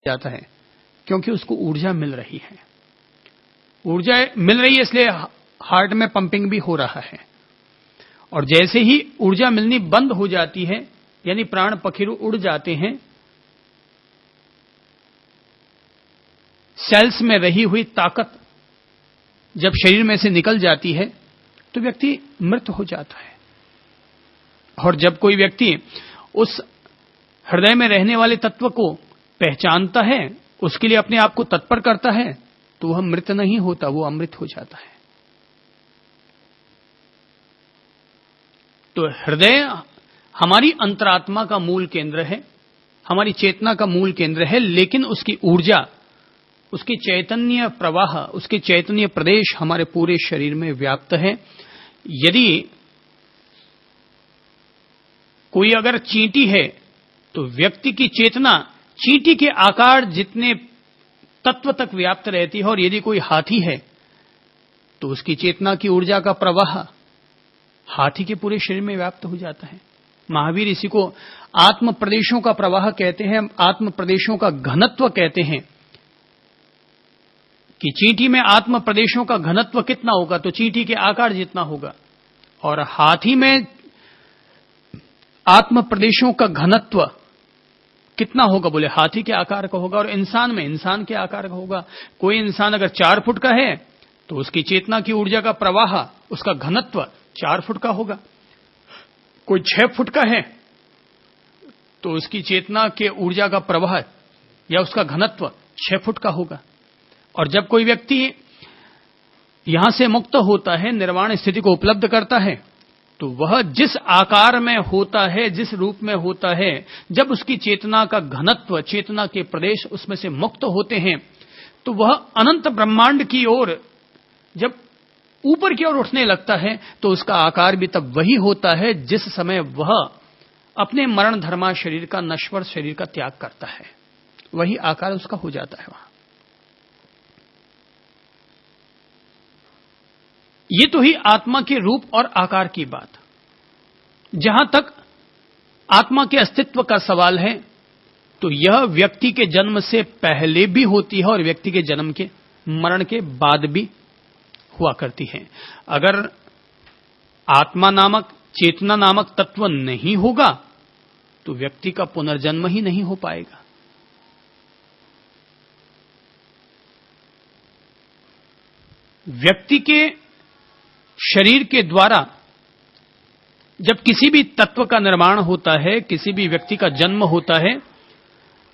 जाता है, क्योंकि उसको ऊर्जा मिल रही है। ऊर्जा मिल रही है इसलिए हार्ट में पंपिंग भी हो रहा है। और जैसे ही ऊर्जा मिलनी बंद हो जाती है, यानी प्राण पखेरु उड़ जाते हैं, सेल्स में रही हुई ताकत जब शरीर में से निकल जाती है तो व्यक्ति मृत हो जाता है। और जब कोई व्यक्ति उस हृदय में रहने वाले तत्व को पहचानता है, उसके लिए अपने आप को तत्पर करता है, तो वह मृत नहीं होता, वो अमृत हो जाता है। तो हृदय हमारी अंतरात्मा का मूल केंद्र है, हमारी चेतना का मूल केंद्र है, लेकिन उसकी ऊर्जा, उसकी चैतन्य प्रवाह, उसके चैतन्य प्रदेश हमारे पूरे शरीर में व्याप्त है। यदि कोई अगर चींटी है तो व्यक्ति की चेतना चींटी के आकार जितने तत्व तक व्याप्त रहती है, और यदि कोई हाथी है तो उसकी चेतना की ऊर्जा का प्रवाह हाथी के पूरे शरीर में व्याप्त हो जाता है। महावीर इसी को आत्म प्रदेशों का प्रवाह कहते हैं, आत्म प्रदेशों का घनत्व कहते हैं। कि चींटी में आत्म प्रदेशों का घनत्व कितना होगा, तो चींटी के आकार जितना होगा, और हाथी में आत्म प्रदेशों का घनत्व कितना होगा, बोले हाथी के आकार का होगा। और इंसान में इंसान के आकार का होगा। कोई इंसान अगर 4 फुट का है तो उसकी चेतना की ऊर्जा का प्रवाह, उसका घनत्व 4 फुट का होगा। कोई 6 फुट का है तो उसकी चेतना के ऊर्जा का प्रवाह या उसका घनत्व 6 फुट का होगा। और जब कोई व्यक्ति यहां से मुक्त होता है, निर्वाण स्थिति को उपलब्ध करता है, तो वह जिस आकार में होता है, जिस रूप में होता है, जब उसकी चेतना का घनत्व, चेतना के प्रदेश उसमें से मुक्त होते हैं, तो वह अनंत ब्रह्मांड की ओर जब ऊपर की ओर उठने लगता है, तो उसका आकार भी तब वही होता है जिस समय वह अपने मरण धर्मा शरीर का, नश्वर शरीर का त्याग करता है। वही आकार उसका हो जाता है वहां। ये तो ही आत्मा के रूप और आकार की बात। जहां तक आत्मा के अस्तित्व का सवाल है, तो यह व्यक्ति के जन्म से पहले भी होती है और व्यक्ति के जन्म के, मरण के बाद भी हुआ करती है। अगर आत्मा नामक, चेतना नामक तत्व नहीं होगा तो व्यक्ति का पुनर्जन्म ही नहीं हो पाएगा। व्यक्ति के शरीर के द्वारा जब किसी भी तत्व का निर्माण होता है, किसी भी व्यक्ति का जन्म होता है,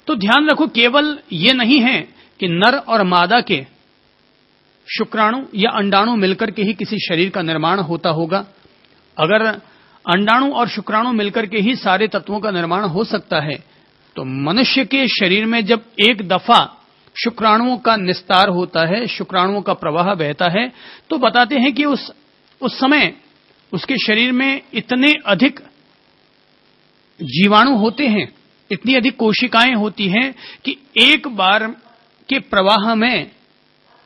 तो ध्यान रखो केवल ये नहीं है कि नर और मादा के शुक्राणु या अंडाणु मिलकर के ही किसी शरीर का निर्माण होता होगा। अगर अंडाणु और शुक्राणु मिलकर के ही सारे तत्वों का निर्माण हो सकता है, तो मनुष्य के शरीर में जब एक दफा शुक्राणुओं का निस्तार होता है, शुक्राणुओं का प्रवाह बहता है, तो बताते हैं कि उस समय उसके शरीर में इतने अधिक जीवाणु होते हैं, इतनी अधिक कोशिकाएं होती हैं कि एक बार के प्रवाह में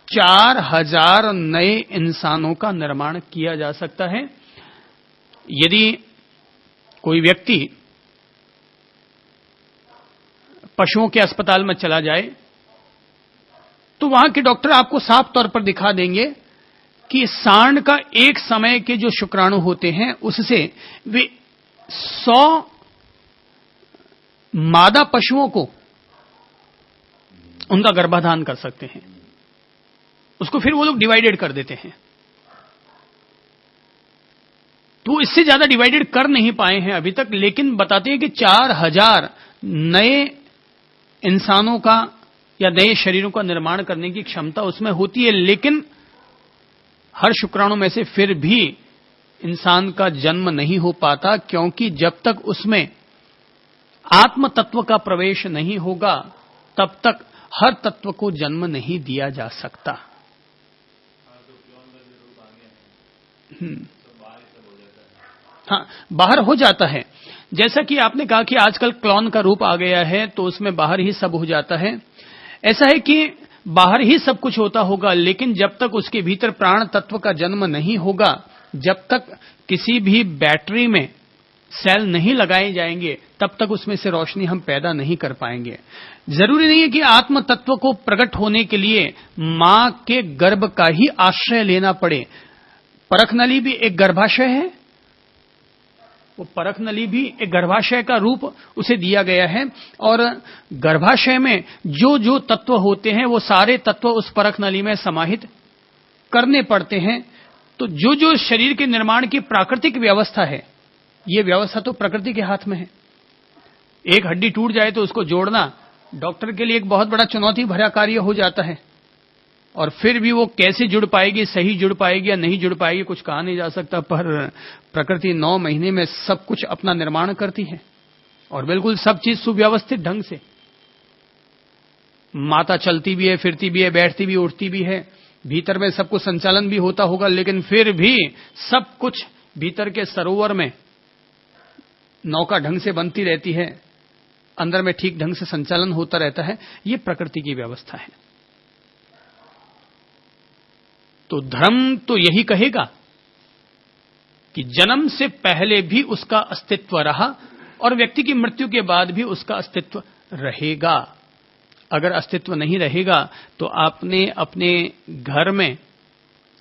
4000 नए इंसानों का निर्माण किया जा सकता है। यदि कोई व्यक्ति पशुओं के अस्पताल में चला जाए तो वहां के डॉक्टर आपको साफ तौर पर दिखा देंगे कि सांड का एक समय के जो शुक्राणु होते हैं, उससे वे 100 मादा पशुओं को उनका गर्भाधान कर सकते हैं। उसको फिर वो लोग डिवाइडेड कर देते हैं। तो इससे ज्यादा डिवाइडेड कर नहीं पाए हैं अभी तक, लेकिन बताते हैं कि 4000 नए इंसानों का या नए शरीरों का निर्माण करने की क्षमता उसमें होती है। लेकिन हर शुक्राणु में से फिर भी इंसान का जन्म नहीं हो पाता, क्योंकि जब तक उसमें आत्म तत्व का प्रवेश नहीं होगा, तब तक हर तत्व को जन्म नहीं दिया जा सकता। हाँ, बाहर हो जाता है। जैसा कि आपने कहा कि आजकल क्लोन का रूप आ गया है, तो उसमें बाहर ही सब हो जाता है। ऐसा है कि बाहर ही सब कुछ होता होगा, लेकिन जब तक उसके भीतर प्राण तत्व का जन्म नहीं होगा, जब तक किसी भी बैटरी में सेल नहीं लगाए जाएंगे तब तक उसमें से रोशनी हम पैदा नहीं कर पाएंगे। जरूरी नहीं है कि आत्म तत्व को प्रकट होने के लिए मां के गर्भ का ही आश्रय लेना पड़े। परख नली भी एक गर्भाशय है, वो परख नली भी एक गर्भाशय का रूप उसे दिया गया है, और गर्भाशय में जो जो तत्व होते हैं वो सारे तत्व उस परख नली में समाहित करने पड़ते हैं। तो जो जो शरीर के निर्माण की प्राकृतिक व्यवस्था है, ये व्यवस्था तो प्रकृति के हाथ में है। एक हड्डी टूट जाए तो उसको जोड़ना डॉक्टर के लिए एक बहुत बड़ा चुनौती भरा कार्य हो जाता है, और फिर भी वो कैसे जुड़ पाएगी, सही जुड़ पाएगी या नहीं जुड़ पाएगी, कुछ कहा नहीं जा सकता। पर प्रकृति 9 महीने में सब कुछ अपना निर्माण करती है, और बिल्कुल सब चीज सुव्यवस्थित ढंग से। माता चलती भी है, फिरती भी है, बैठती भी, उठती भी है, भीतर में सब कुछ संचालन भी होता होगा, लेकिन फिर भी सब कुछ भीतर के सरोवर में नौका ढंग से बनती रहती है, अंदर में ठीक ढंग से संचालन होता रहता है। ये प्रकृति की व्यवस्था है। तो धर्म तो यही कहेगा कि जन्म से पहले भी उसका अस्तित्व रहा और व्यक्ति की मृत्यु के बाद भी उसका अस्तित्व रहेगा। अगर अस्तित्व नहीं रहेगा तो आपने अपने घर में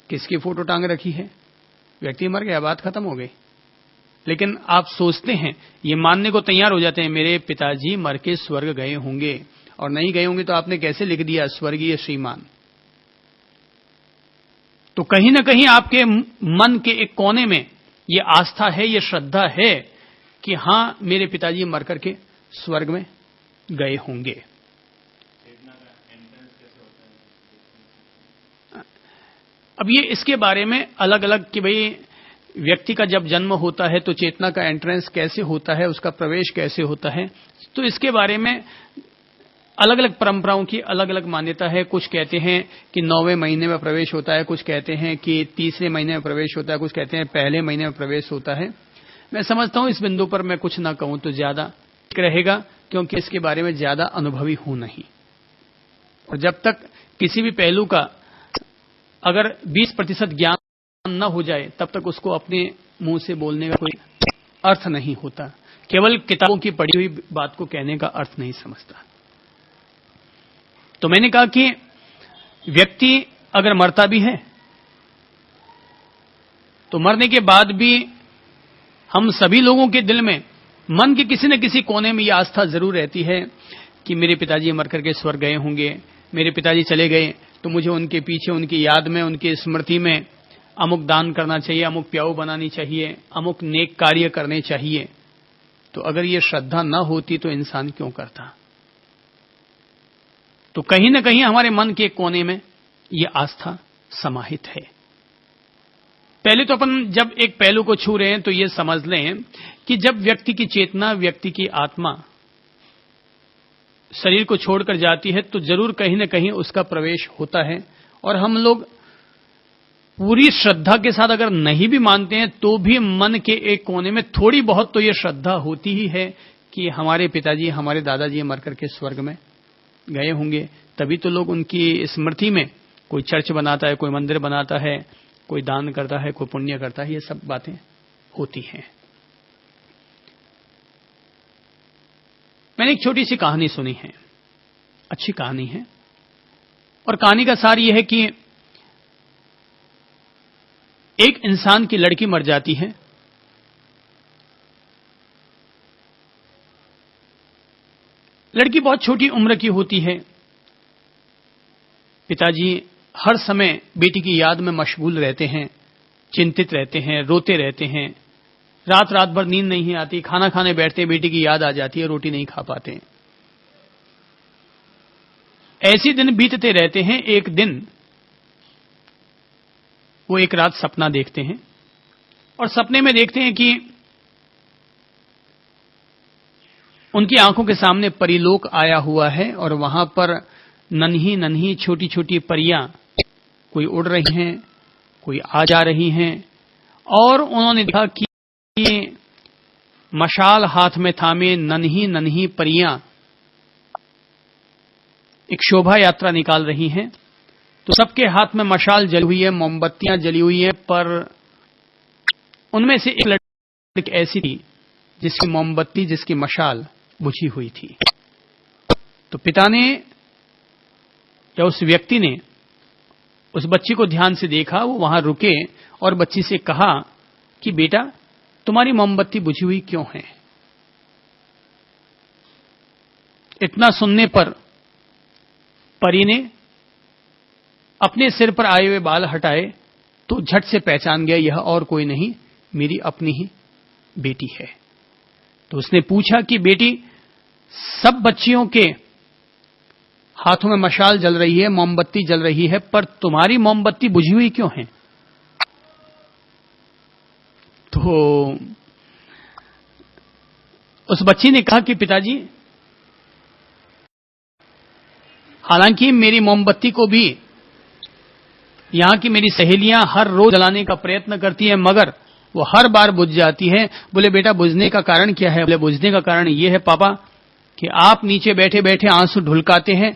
किसकी फोटो टांग रखी है? व्यक्ति मर गया, बात खत्म हो गई। लेकिन आप सोचते हैं, ये मानने को तैयार हो जाते हैं, मेरे पिताजी मर के स्वर्ग गए होंगे, और नहीं गए होंगे तो आपने कैसे लिख दिया स्वर्गीय श्रीमान? तो कहीं ना कहीं आपके मन के एक कोने में ये आस्था है, ये श्रद्धा है कि हां, मेरे पिताजी मर करके स्वर्ग में गए होंगे। अब ये इसके बारे में अलग अलग कि भाई व्यक्ति का जब जन्म होता है तो चेतना का एंट्रेंस कैसे होता है, उसका प्रवेश कैसे होता है, तो इसके बारे में अलग अलग परंपराओं की अलग अलग मान्यता है। कुछ कहते हैं कि 9वें महीने में प्रवेश होता है, कुछ कहते हैं कि 3रे महीने में प्रवेश होता है, कुछ कहते हैं पहले महीने में प्रवेश होता है। मैं समझता हूं इस बिंदु पर मैं कुछ ना कहूं तो ज्यादा ठीक रहेगा, क्योंकि इसके बारे में ज्यादा अनुभवी हूं नहीं, और जब तक किसी भी पहलू का अगर 20% ज्ञान न हो जाए तब तक उसको अपने मुंह से बोलने का कोई अर्थ नहीं होता। केवल किताबों की पढ़ी हुई बात को कहने का अर्थ नहीं समझता। तो मैंने कहा कि व्यक्ति अगर मरता भी है तो मरने के बाद भी हम सभी लोगों के दिल में, मन के किसी न किसी कोने में यह आस्था जरूर रहती है कि मेरे पिताजी मर करके स्वर्ग गए होंगे, मेरे पिताजी चले गए तो मुझे उनके पीछे, उनकी याद में, उनकी स्मृति में अमुक दान करना चाहिए, अमुक प्याऊ बनानी चाहिए, अमुक नेक कार्य करने चाहिए। तो अगर ये श्रद्धा न होती तो इंसान क्यों करता? तो कहीं ना कहीं हमारे मन के कोने में ये आस्था समाहित है। पहले तो अपन जब एक पहलू को छू रहे हैं तो ये समझ लें कि जब व्यक्ति की चेतना, व्यक्ति की आत्मा शरीर को छोड़कर जाती है तो जरूर कहीं ना कहीं उसका प्रवेश होता है। और हम लोग पूरी श्रद्धा के साथ अगर नहीं भी मानते हैं तो भी मन के एक कोने में थोड़ी बहुत तो ये श्रद्धा होती ही है कि हमारे पिताजी, हमारे दादाजी मर करके स्वर्ग में गए होंगे। तभी तो लोग उनकी स्मृति में कोई चर्च बनाता है, कोई मंदिर बनाता है, कोई दान करता है, कोई पुण्य करता है। ये सब बातें होती हैं। मैंने एक छोटी सी कहानी सुनी है, अच्छी कहानी है, और कहानी का सार यह है कि एक इंसान की लड़की मर जाती है। लड़की बहुत छोटी उम्र की होती है। पिताजी हर समय बेटी की याद में मशगूल रहते हैं, चिंतित रहते हैं, रोते रहते हैं। रात रात भर नींद नहीं आती, खाना खाने बैठते बेटी की याद आ जाती है, रोटी नहीं खा पाते। ऐसे दिन बीतते रहते हैं। एक दिन वो एक रात सपना देखते हैं, और सपने में देखते हैं कि उनकी आंखों के सामने परीलोक आया हुआ है, और वहां पर नन्ही नन्ही छोटी छोटी परियां कोई उड़ रही हैं, कोई आ जा रही हैं। और उन्होंने देखा कि मशाल हाथ में थामे नन्ही नन्ही परियां एक शोभा यात्रा निकाल रही हैं। तो सबके हाथ में मशाल जली हुई है, मोमबत्तियां जली हुई है, पर उनमें से एक लड़की ऐसी थी जिसकी मोमबत्ती, जिसकी मशाल बुझी हुई थी। तो पिता ने या उस व्यक्ति ने उस बच्ची को ध्यान से देखा, वो वहां रुके और बच्ची से कहा कि बेटा, तुम्हारी मोमबत्ती बुझी हुई क्यों है? इतना सुनने पर परी ने अपने सिर पर आए हुए बाल हटाए तो झट से पहचान गया, यह और कोई नहीं, मेरी अपनी ही बेटी है। तो उसने पूछा कि बेटी, सब बच्चियों के हाथों में मशाल जल रही है, मोमबत्ती जल रही है, पर तुम्हारी मोमबत्ती बुझी हुई क्यों है? तो उस बच्ची ने कहा कि पिताजी, हालांकि मेरी मोमबत्ती को भी यहां की मेरी सहेलियां हर रोज जलाने का प्रयत्न करती हैं, मगर वो हर बार बुझ जाती है। बोले बेटा, बुझने का कारण क्या है? बोले बुझने का कारण ये है पापा कि आप नीचे बैठे बैठे आंसू ढुलकाते हैं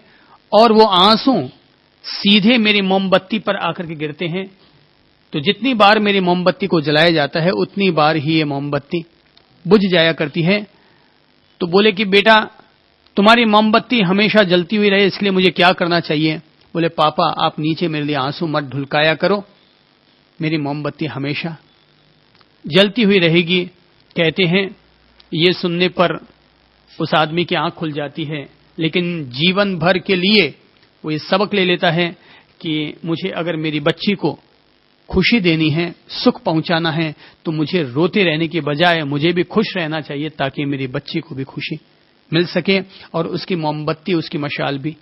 और वो आंसू सीधे मेरी मोमबत्ती पर आकर के गिरते हैं। तो जितनी बार मेरी मोमबत्ती को जलाया जाता है उतनी बार ही ये मोमबत्ती बुझ जाया करती है। तो बोले कि बेटा, तुम्हारी मोमबत्ती हमेशा जलती हुई रहे, इसलिए मुझे क्या करना चाहिए? बोले पापा, आप नीचे मेरे लिए आंसू मत ढुलकाया करो, मेरी मोमबत्ती हमेशा जलती हुई रहेगी। कहते हैं ये सुनने पर उस आदमी की आंख खुल जाती है, लेकिन जीवन भर के लिए वो ये सबक ले लेता है कि मुझे अगर मेरी बच्ची को खुशी देनी है, सुख पहुंचाना है, तो मुझे रोते रहने की बजाय मुझे भी खुश रहना चाहिए, ताकि मेरी बच्ची को भी खुशी मिल सके और उसकी मोमबत्ती, उसकी मशाल भी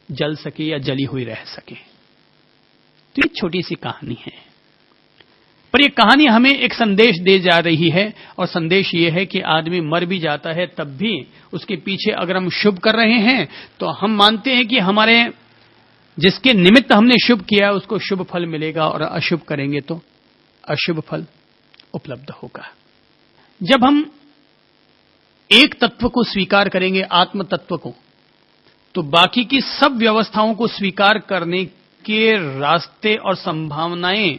जल सके या जली हुई रह सके। तो ये छोटी सी कहानी है, पर यह कहानी हमें एक संदेश दे जा रही है, और संदेश ये है कि आदमी मर भी जाता है तब भी उसके पीछे अगर हम शुभ कर रहे हैं तो हम मानते हैं कि हमारे जिसके निमित्त हमने शुभ किया उसको शुभ फल मिलेगा, और अशुभ करेंगे तो अशुभ फल उपलब्ध होगा। जब हम एक तत्व को स्वीकार करेंगे, आत्म तत्व को, तो बाकी की सब व्यवस्थाओं को स्वीकार करने के रास्ते और संभावनाएं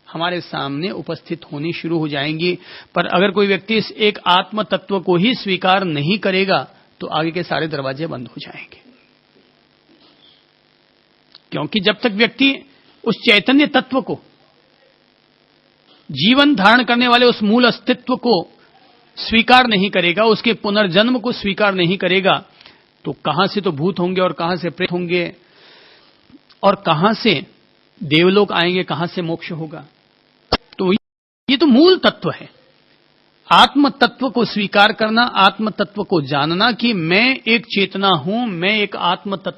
हमारे सामने उपस्थित होनी शुरू हो जाएंगी। पर अगर कोई व्यक्ति इस एक आत्म तत्व को ही स्वीकार नहीं करेगा तो आगे के सारे दरवाजे बंद हो जाएंगे, क्योंकि जब तक व्यक्ति उस चैतन्य तत्व को, जीवन धारण करने वाले उस मूल अस्तित्व को स्वीकार नहीं करेगा, उसके पुनर्जन्म को स्वीकार नहीं करेगा, तो कहां से तो भूत होंगे और कहां से प्रेत होंगे और कहां से देवलोक आएंगे, कहां से मोक्ष होगा। तो ये तो मूल तत्व है, आत्म तत्व को स्वीकार करना, आत्म तत्व को जानना कि मैं एक चेतना हूं, मैं एक आत्म तत्व